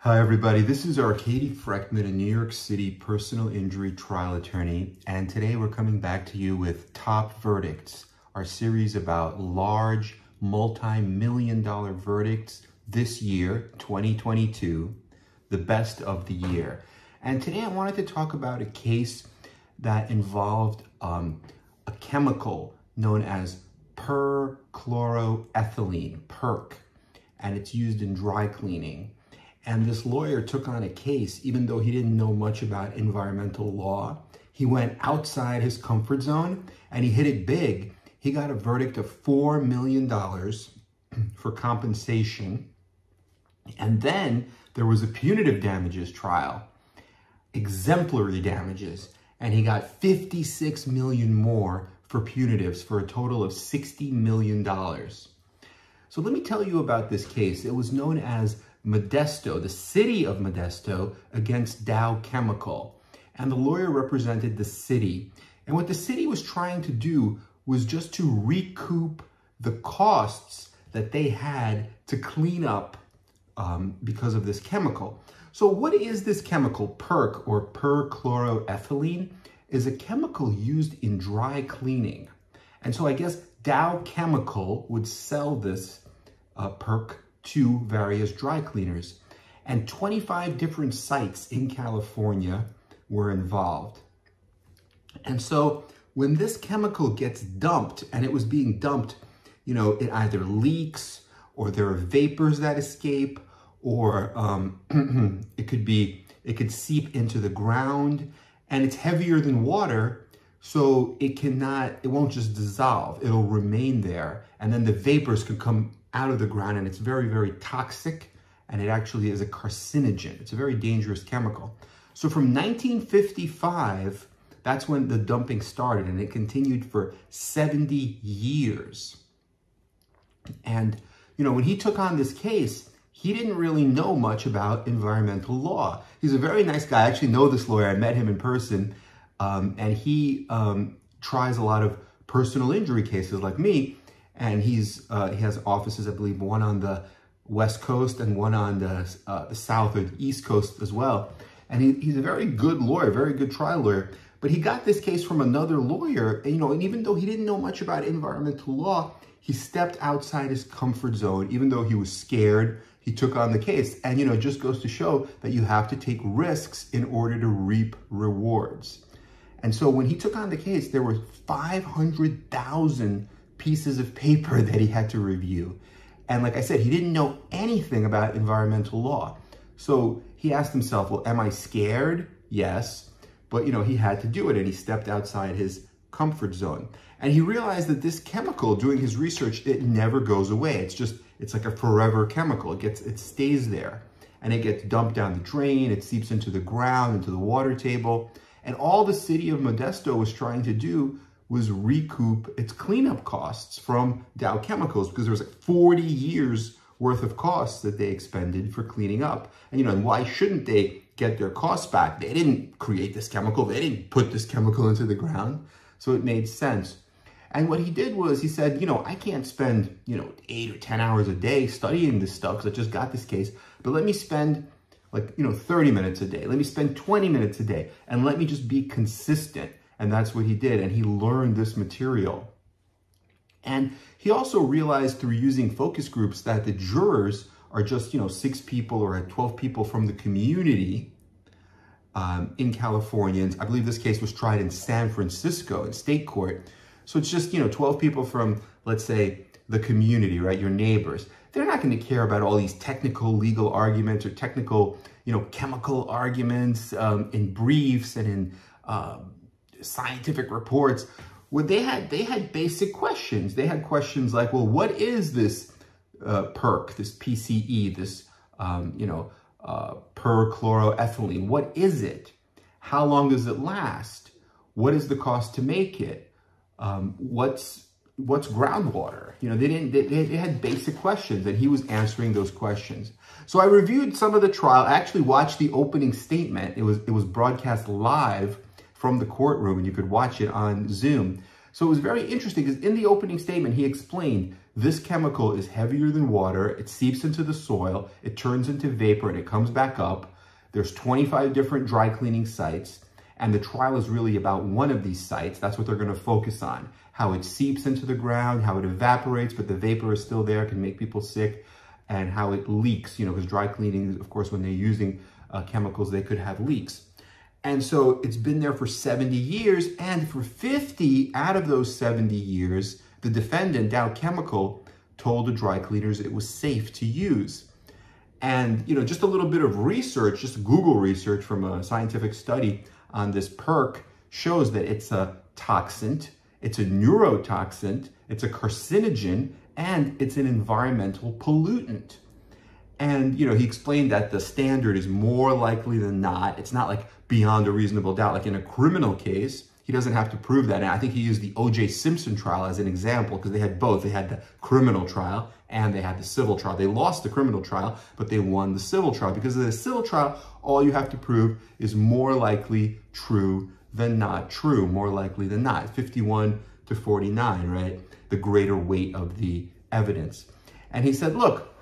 Hi everybody, this is Arkady Frekhtman, a New York City personal injury trial attorney, and today we're coming back to you with Top Verdicts, our series about large multi-million-dollar verdicts this year, 2022, the best of the year. And today I wanted to talk about a case that involved a chemical known as perchloroethylene, PERC, and it's used in dry cleaning. And this lawyer took on a case, even though he didn't know much about environmental law. He went outside his comfort zone and he hit it big. He got a verdict of $4 million for compensation. And then there was a punitive damages trial, exemplary damages, and he got $56 million more for punitives for a total of $60 million. So let me tell you about this case. It was known as Modesto, the city of Modesto against Dow Chemical. And the lawyer represented the city. And what the city was trying to do was just to recoup the costs that they had to clean up because of this chemical. So what is this chemical? PERC, or perchloroethylene, is a chemical used in dry cleaning. And so I guess Dow Chemical would sell this PERC to various dry cleaners, and 25 different sites in California were involved. And so when this chemical gets dumped, and it was being dumped, you know, it either leaks, or there are vapors that escape, or it could seep into the ground, and it's heavier than water, so it won't just dissolve, it'll remain there, and then the vapors could come out of the ground, and it's very, very toxic, and it actually is a carcinogen. It's a very dangerous chemical. So from 1955, that's when the dumping started, and it continued for 70 years. And, you know, when he took on this case, he didn't really know much about environmental law. He's a very nice guy. I actually know this lawyer. I met him in person, and he tries a lot of personal injury cases like me. And he has offices, I believe, one on the West Coast and one on the South or the East Coast as well. And he's a very good lawyer, very good trial lawyer. But he got this case from another lawyer, and, you know, and even though he didn't know much about environmental law, he stepped outside his comfort zone. Even though he was scared, he took on the case. And, you know, it just goes to show that you have to take risks in order to reap rewards. And so when he took on the case, there were 500,000 pieces of paper that he had to review. And like I said, he didn't know anything about environmental law. So he asked himself, well, am I scared? Yes. But, you know, he had to do it, and he stepped outside his comfort zone. And he realized that this chemical, doing his research, it never goes away. It's like a forever chemical. It stays there, and it gets dumped down the drain. It seeps into the ground, into the water table. And all the city of Modesto was trying to do was recoup its cleanup costs from Dow Chemicals, because there was like 40 years worth of costs that they expended for cleaning up. And, you know, and why shouldn't they get their costs back? They didn't create this chemical. They didn't put this chemical into the ground. So it made sense. And what he did was he said, you know, I can't spend, you know, 8 or 10 hours a day studying this stuff because I just got this case, but let me spend like, you know, 30 minutes a day. Let me spend 20 minutes a day, and let me just be consistent. And that's what he did, and he learned this material. And he also realized through using focus groups that the jurors are just, you know, 6 people or 12 people from the community in California. And I believe this case was tried in San Francisco in state court. So it's just, you know, 12 people from, let's say, the community, right, your neighbors. They're not going to care about all these technical legal arguments or technical, you know, chemical arguments in briefs and in scientific reports. Well, they had basic questions. They had questions like, well, what is this PERC, this PCE, this perchloroethylene? What is it? How long does it last? What is the cost to make it? What's groundwater? You know, they had basic questions, and he was answering those questions. So I reviewed some of the trial. I actually watched the opening statement. It was broadcast live from the courtroom, and you could watch it on Zoom. So it was very interesting because in the opening statement, he explained this chemical is heavier than water. It seeps into the soil. It turns into vapor and it comes back up. There's 25 different dry cleaning sites. And the trial is really about one of these sites. That's what they're going to focus on. How it seeps into the ground, how it evaporates, but the vapor is still there, can make people sick, and how it leaks, because dry cleaning, of course, when they're using chemicals, they could have leaks. And so it's been there for 70 years, and for 50 out of those 70 years, the defendant, Dow Chemical, told the dry cleaners it was safe to use. And, just a little bit of research, just Google research from a scientific study on this perk shows that it's a toxin, it's a neurotoxin, it's a carcinogen, and it's an environmental pollutant. And, he explained that the standard is more likely than not. It's not like beyond a reasonable doubt. Like in a criminal case, he doesn't have to prove that. And I think he used the O.J. Simpson trial as an example because they had both. They had the criminal trial and they had the civil trial. They lost the criminal trial, but they won the civil trial. Because of the civil trial, all you have to prove is more likely true than not true, more likely than not. 51 to 49, right? The greater weight of the evidence. And he said, look,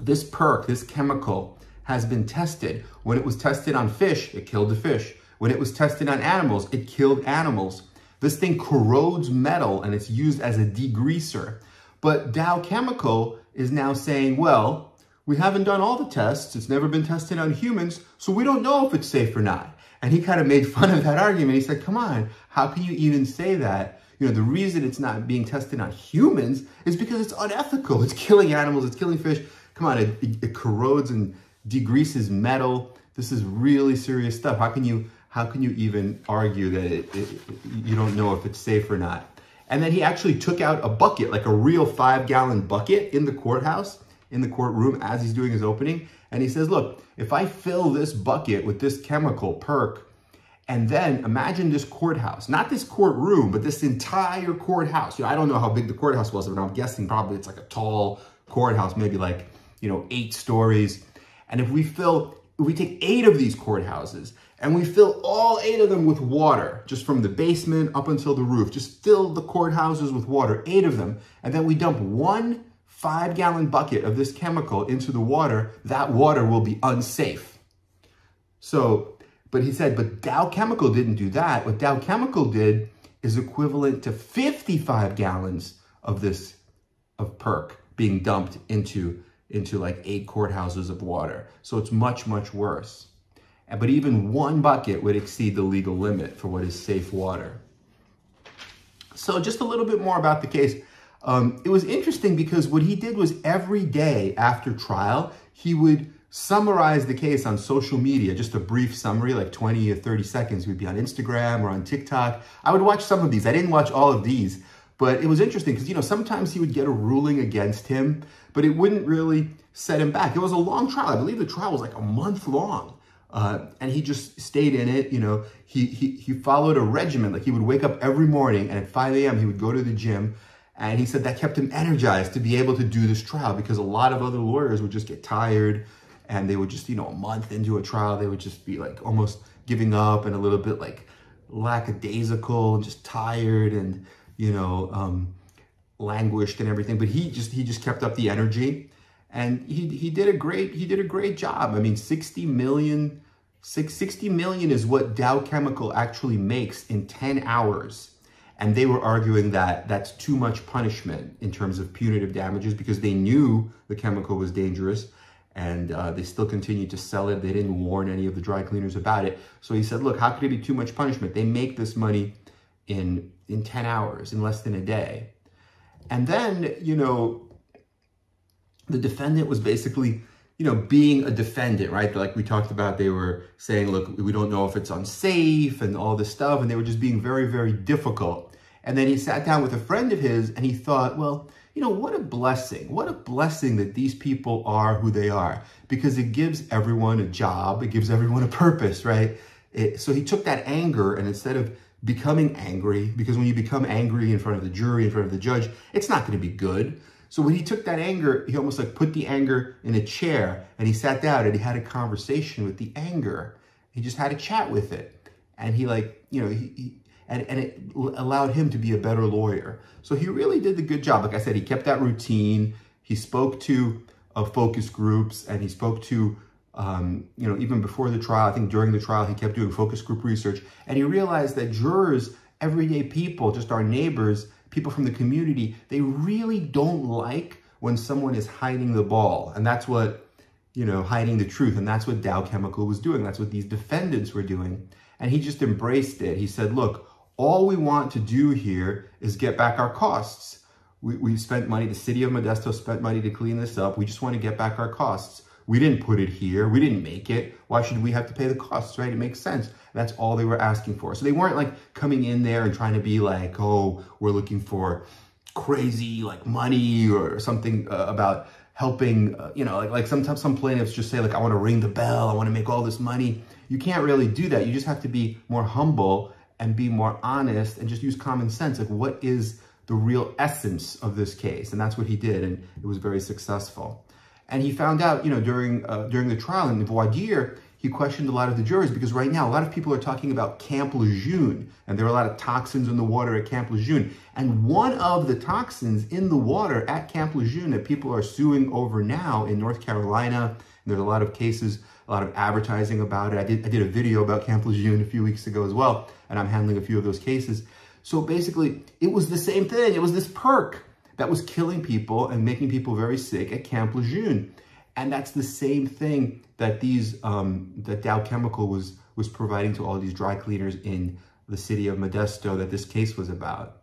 this perk, this chemical, has been tested. When it was tested on fish, it killed the fish. When it was tested on animals, it killed animals. This thing corrodes metal and it's used as a degreaser. But Dow Chemical is now saying, well, we haven't done all the tests. It's never been tested on humans, so we don't know if it's safe or not. And he kind of made fun of that argument. He said, come on, how can you even say that? The reason it's not being tested on humans is because it's unethical. It's killing animals, it's killing fish. Come on, it corrodes and degreases metal. This is really serious stuff. How can you even argue that you don't know if it's safe or not? And then he actually took out a bucket, like a real 5-gallon bucket in the courthouse, in the courtroom as he's doing his opening. And he says, look, if I fill this bucket with this chemical, perk, and then imagine this courthouse, not this courtroom, but this entire courthouse. I don't know how big the courthouse was, but I'm guessing probably it's like a tall courthouse, maybe like, 8 stories. And if we take 8 of these courthouses and we fill all 8 of them with water, just from the basement up until the roof, just fill the courthouses with water, 8 of them, and then we dump 1 5-gallon bucket of this chemical into the water, that water will be unsafe. So, but he said, but Dow Chemical didn't do that. What Dow Chemical did is equivalent to 55 gallons of perk being dumped into like 8 courthouses of water. So it's much, much worse. But even 1 bucket would exceed the legal limit for what is safe water. So just a little bit more about the case. It was interesting because what he did was every day after trial, he would summarize the case on social media, just a brief summary, like 20 or 30 seconds. We'd be on Instagram or on TikTok. I would watch some of these. I didn't watch all of these, but it was interesting because, sometimes he would get a ruling against him, but it wouldn't really set him back. It was a long trial. I believe the trial was like a month long. And he just stayed in it. He followed a regimen. Like he would wake up every morning and at 5 a.m. he would go to the gym. And he said that kept him energized to be able to do this trial because a lot of other lawyers would just get tired and they would just, a month into a trial, they would just be like almost giving up and a little bit like lackadaisical and just tired and, languished and everything. But he just kept up the energy and he did a great job. I mean, 60 million is what Dow Chemical actually makes in 10 hours. And they were arguing that that's too much punishment in terms of punitive damages because they knew the chemical was dangerous and they still continued to sell it. They didn't warn any of the dry cleaners about it. So he said, look, how could it be too much punishment? They make this money in 10 hours, in less than a day. And then, the defendant was basically, being a defendant, right? Like we talked about, they were saying, look, we don't know if it's unsafe and all this stuff. And they were just being very, very difficult. And then he sat down with a friend of his and he thought, well, what a blessing. What a blessing that these people are who they are because it gives everyone a job. It gives everyone a purpose, right? So he took that anger and instead of becoming angry, because when you become angry in front of the jury, in front of the judge, it's not going to be good. So when he took that anger, he almost like put the anger in a chair and he sat down and he had a conversation with the anger. He just had a chat with it. And he like, and it allowed him to be a better lawyer. So he really did the good job. Like I said, he kept that routine. He spoke to focus groups, and he spoke to, even before the trial, I think during the trial, he kept doing focus group research, and he realized that jurors, everyday people, just our neighbors, people from the community, they really don't like when someone is hiding the ball. And that's what, hiding the truth. And that's what Dow Chemical was doing. That's what these defendants were doing. And he just embraced it. He said, look, all we want to do here is get back our costs. We spent money, the city of Modesto spent money to clean this up. We just want to get back our costs. We didn't put it here. We didn't make it. Why should we have to pay the costs, right? It makes sense. That's all they were asking for. So they weren't like coming in there and trying to be like, oh, we're looking for crazy like money or something about helping, like sometimes some plaintiffs just say like, I want to ring the bell. I want to make all this money. You can't really do that. You just have to be more humble and be more honest and just use common sense. Like, what is the real essence of this case? And that's what he did. And it was very successful. And he found out, during the trial in voir dire, he questioned a lot of the jurors, because right now, a lot of people are talking about Camp LeJeune, and there are a lot of toxins in the water at Camp LeJeune. And one of the toxins in the water at Camp LeJeune that people are suing over now in North Carolina, and there's a lot of cases, a lot of advertising about it. I did a video about Camp LeJeune a few weeks ago as well, and I'm handling a few of those cases. So basically, it was the same thing. It was this perk that was killing people and making people very sick at Camp LeJeune. And that's the same thing that that Dow Chemical was providing to all these dry cleaners in the city of Modesto that this case was about.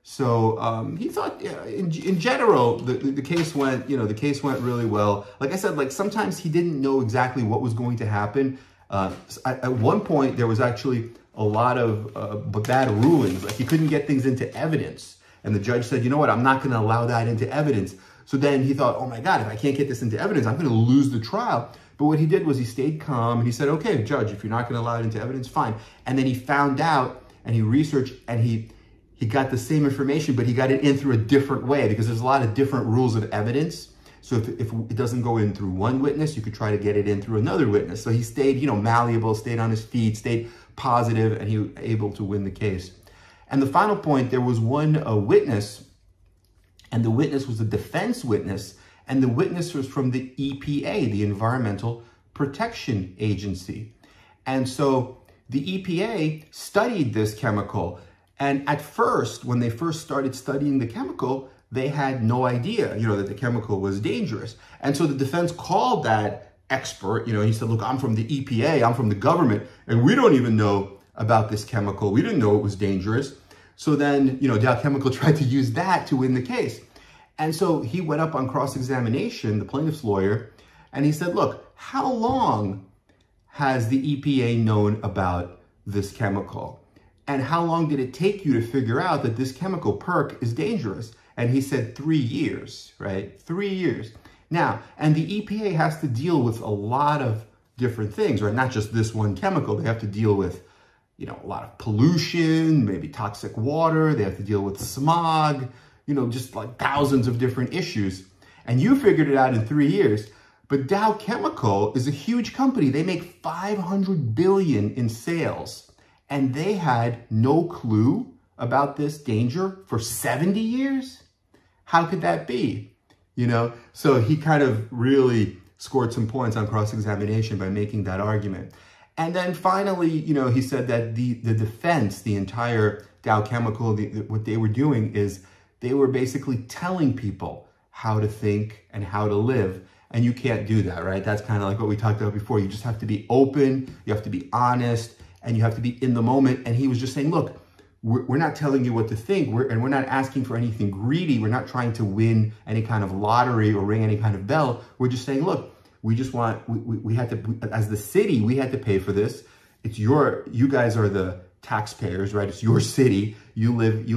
So he thought, in general, the case went, the case went really well. Like I said, like sometimes he didn't know exactly what was going to happen. At one point, there was actually a lot of bad rulings. Like he couldn't get things into evidence. And the judge said, you know what, I'm not going to allow that into evidence. So then he thought, oh my God, if I can't get this into evidence, I'm going to lose the trial. But what he did was he stayed calm and he said, okay, judge, if you're not going to allow it into evidence, fine. And then he found out and he researched and he got the same information, but he got it in through a different way, because there's a lot of different rules of evidence. So if it doesn't go in through one witness, you could try to get it in through another witness. So he stayed, malleable, stayed on his feet, stayed positive, and he was able to win the case. And the final point, there was one witness, and the witness was a defense witness, and the witness was from the EPA, the Environmental Protection Agency. And so the EPA studied this chemical, and at first, when they first started studying the chemical, they had no idea, that the chemical was dangerous. And so the defense called that expert, he said, look, I'm from the EPA, I'm from the government, and we don't even know about this chemical. We didn't know it was dangerous. So then, Dow Chemical tried to use that to win the case. And so he went up on cross-examination, the plaintiff's lawyer, and he said, look, how long has the EPA known about this chemical? And how long did it take you to figure out that this chemical, PERC, is dangerous? And he said 3 years, right? 3 years. Now, and the EPA has to deal with a lot of different things, right? Not just this one chemical. They have to deal with a lot of pollution, maybe toxic water. They have to deal with smog, just like thousands of different issues. And you figured it out in 3 years. But Dow Chemical is a huge company. They make $500 billion in sales. And they had no clue about this danger for 70 years? How could that be? So he kind of really scored some points on cross-examination by making that argument. And then finally, he said that the defense, the entire Dow Chemical, what they were doing is they were basically telling people how to think and how to live. And you can't do that, right? That's kind of like what we talked about before. You just have to be open, you have to be honest, and you have to be in the moment. And he was just saying, look, we're not telling you what to think, and we're not asking for anything greedy. We're not trying to win any kind of lottery or ring any kind of bell. We're just saying, look, we just want, we had to, as the city, we had to pay for this. It's you guys are the taxpayers, right? It's your city. You live,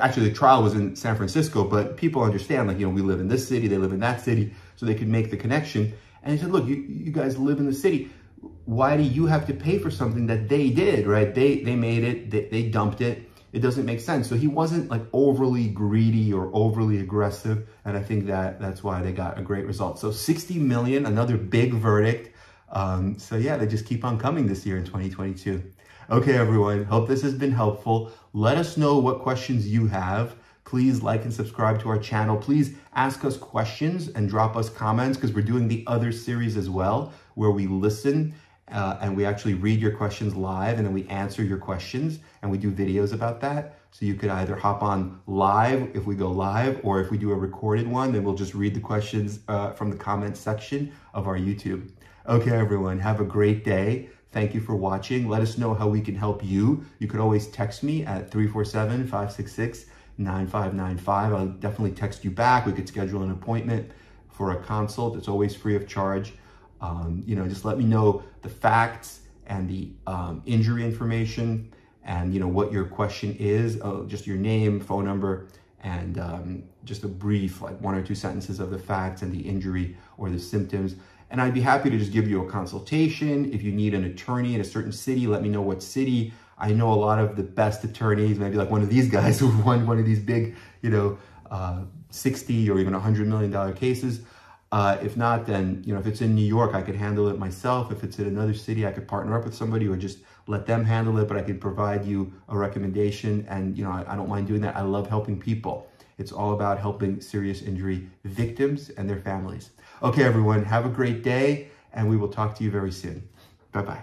actually the trial was in San Francisco, but people understand, like, we live in this city, they live in that city, so they could make the connection. And he said, look, you guys live in the city. Why do you have to pay for something that they did, right? They made it, they dumped it. It doesn't make sense. So he wasn't like overly greedy or overly aggressive. And I think that's why they got a great result. So 60 million, another big verdict. So yeah, they just keep on coming this year in 2022. Okay, everyone, hope this has been helpful. Let us know what questions you have. Please like and subscribe to our channel. Please ask us questions and drop us comments, because we're doing the other series as well, where we listen and we actually read your questions live, and then we answer your questions, and we do videos about that. So you could either hop on live if we go live, or if we do a recorded one, then we'll just read the questions from the comments section of our YouTube. Okay, everyone, have a great day. Thank you for watching. Let us know how we can help you. You could always text me at 347-566-9595. I'll definitely text you back. We could schedule an appointment for a consult. It's always free of charge. Just let me know the facts and the injury information, and what your question is, just your name, phone number, and just a brief, like 1 or 2 sentences of the facts and the injury or the symptoms. And I'd be happy to just give you a consultation. If you need an attorney in a certain city, let me know what city. I know a lot of the best attorneys, maybe like one of these guys who won one of these big, 60 or even $100 million cases. If not, then, if it's in New York, I could handle it myself. If it's in another city, I could partner up with somebody or just let them handle it, but I could provide you a recommendation. And, I don't mind doing that. I love helping people. It's all about helping serious injury victims and their families. Okay, everyone, have a great day, and we will talk to you very soon. Bye-bye.